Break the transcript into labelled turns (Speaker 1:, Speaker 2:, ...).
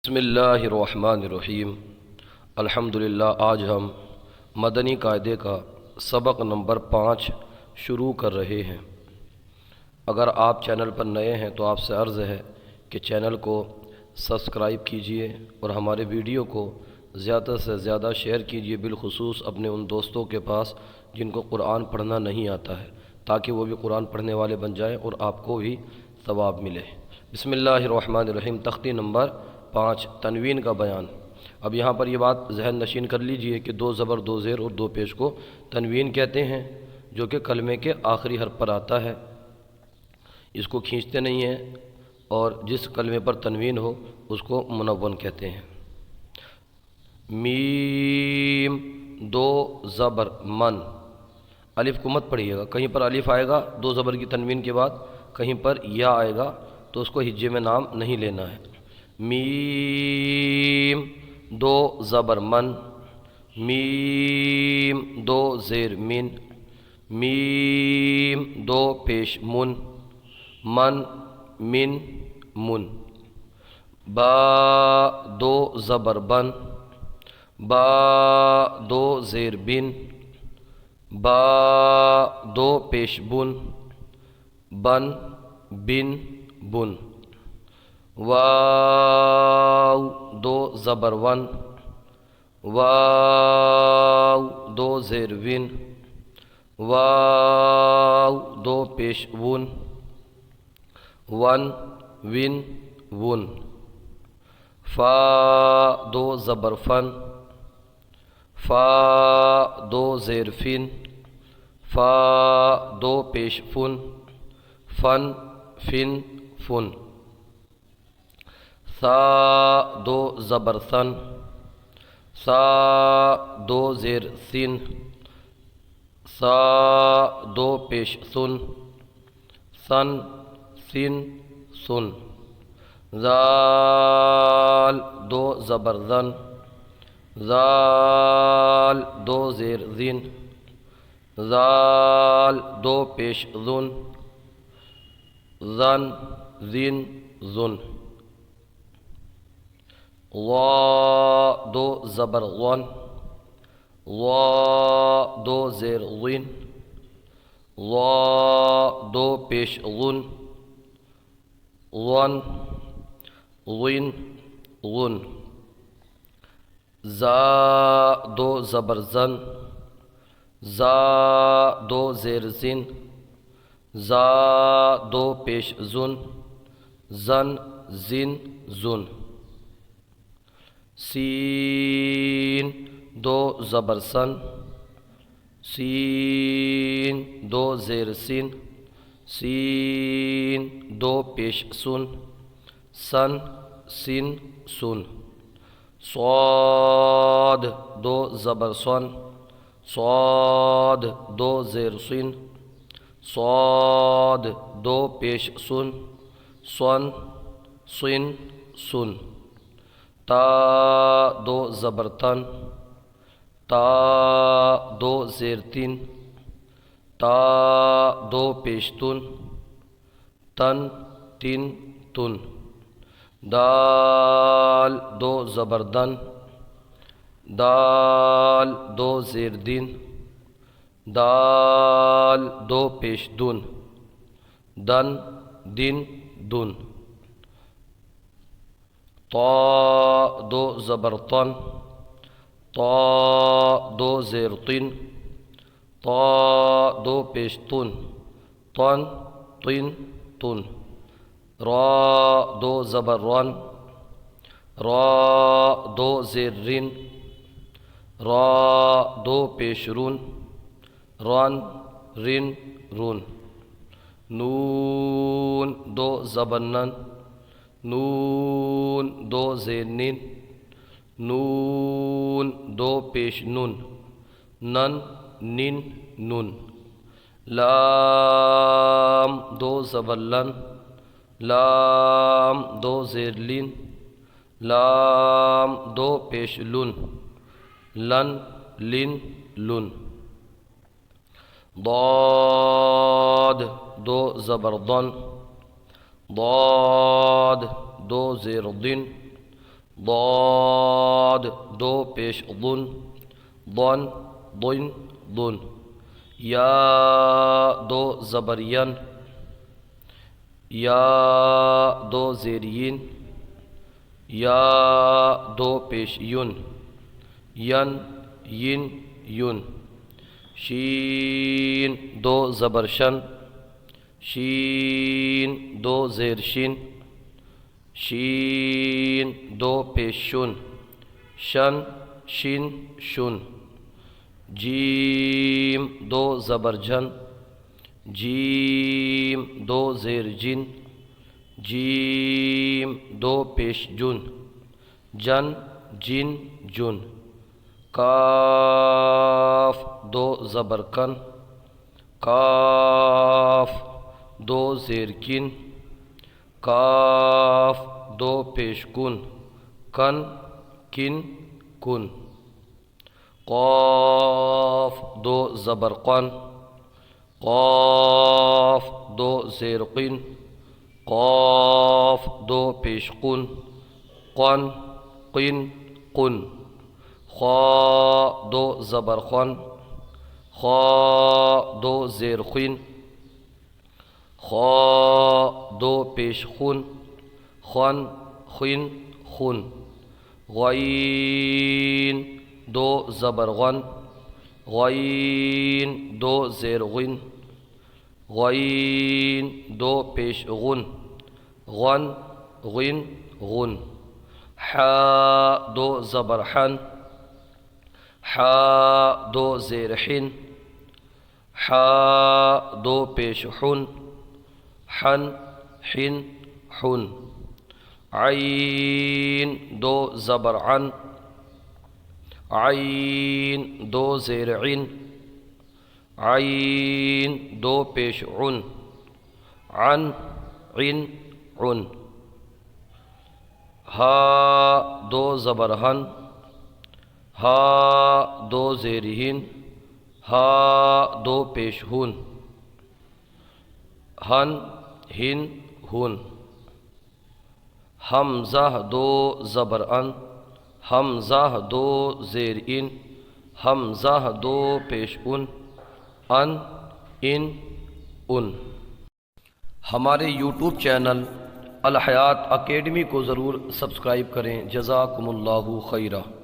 Speaker 1: بسم اللہ الرحمن الرحیم۔ الحمدللہ آج ہم مدنی قاعدے کا سبق نمبر 5 شروع کر رہے ہیں۔ اگر آپ چینل پر نئے ہیں تو آپ سے عرض ہے کہ چینل کو سبسکرائب کیجئے اور ہمارے ویڈیو کو زیادہ سے زیادہ شیئر کیجئے، بالخصوص اپنے ان دوستوں کے پاس جن کو قرآن پڑھنا نہیں آتا ہے، تاکہ وہ بھی قرآن پڑھنے والے بن جائیں اور آپ کو بھی ثواب ملے۔ بسم اللہ الرحمن الرحیم۔ تختی نمبر 5، تنوین کا بیان۔ اب یہاں پر یہ بات ذہن نشین کر لیجئے کہ 2 زبر 2 زیر اور 2 پیش کو تنوین کہتے ہیں، جو کہ کلمے کے آخری حرف پر آتا ہے۔ اس کو کھینچتے نہیں ہیں، اور جس کلمے پر تنوین ہو اس کو منون کہتے ہیں۔ میم 2 زبر من، الف کو مت پڑھیے گا، کہیں پر الف آئے گا 2 زبر کی تنوین کے بعد، کہیں پر یا آئے گا تو اس کو ہجے میں نام نہیں لینا ہے۔ میم 2 زبر من، میم 2 زیر من، میم 2 پیش من، من من من۔ با 2 زبر بن، با 2 زیر بن، با 2 پیش بن، بن بن بن۔ واو 2 زبر ون، واو 2 زیر ون، واو 2 پیش ون، ون ون ون۔ فا 2 زبر فن، فا 2 زیر فن، فا 2 پیش فن، فن فن فن۔ سا 2 زبر سن، سا 2 زیر سن، سا 2 پیش سن، سن سن سن۔ زال 2 زبر زن، زال 2 زیر زن، زال 2 پیش زن، زن زن زن۔ وا 2 زبر غن، وا 2 زیر غن، وا 2 پیش غن، غن غن غن۔ زا 2 زبر زن، زا 2 زیر زن، زا 2 پیش زن، زن زن زن۔ سین 2 زبر سن، سین 2 زیر سین، سین 2 پیش سن، سن سن سن۔ صاد 2 زبر سن، صاد 2 زیر سن، صاد 2 پیش سن، سن سن سن۔ تا 2 زبر تن، تا 2 زیر تن، تا 2 پیش تن، تن تن تن۔ دال 2 زبر دن، دال 2 زیر دن، دال 2 پیش دن، دن دن دن۔ طا 2 زبر طن، طا 2 زیر طن، طا 2 پیش طن، طن طن طن۔ را 2 زبر رن، را 2 زیر رن، را 2 پیش رن، رن رن رن۔ نون 2 زبر نن، نون 2 زیر نن، نون 2 پیش نن، نن نن نن۔ لام 2 زبر لن، لام 2 زیر لن، لام 2 پیش لن، لن لن لن۔ ضاد 2 زبر ضن، ضاد 2 زیر ضن، ضاد دو پیش ضن ضن ضن ضن یا دو زبر ین یا دو زیر ین یا دو پیش یون ین ین یون شین دو زبر شن شین دو زیر شین شین دو پیش شن شن شین شن جیم دو زبر جن جیم دو زیر جن جیم دو پیش جن جن جن جن کاف دو زبر کن کاف دو زیر کن کاف دو پیش کن کن کن کن قاف دو زبر قن قاف دو زیر قن قاف دو پیش قن قن قن قن خا دو زبر خن خا دو زیر خن خا دو پیش خن خن خن خن غین دو زبر غن غین دو زیر غن غین دو پیش غن غن غن غن حا دو زبر حن حا دو زیر حن حا دو پیش حن حن حن حن عین دو زبر عن عین دو زیر عن عین دو پیش عن عن عن عن ہا دو زبر ہن ہا دو زیر ہن ہا دو پیش ہن ہن ہن ہن حمزہ دو زبر ان حمزہ دو زیر ان حمزہ دو پیش ان ہمارے یوٹیوب چینل الحیات اکیڈمی کو ضرور سبسکرائب کریں۔ جزاکم اللہ خیرہ۔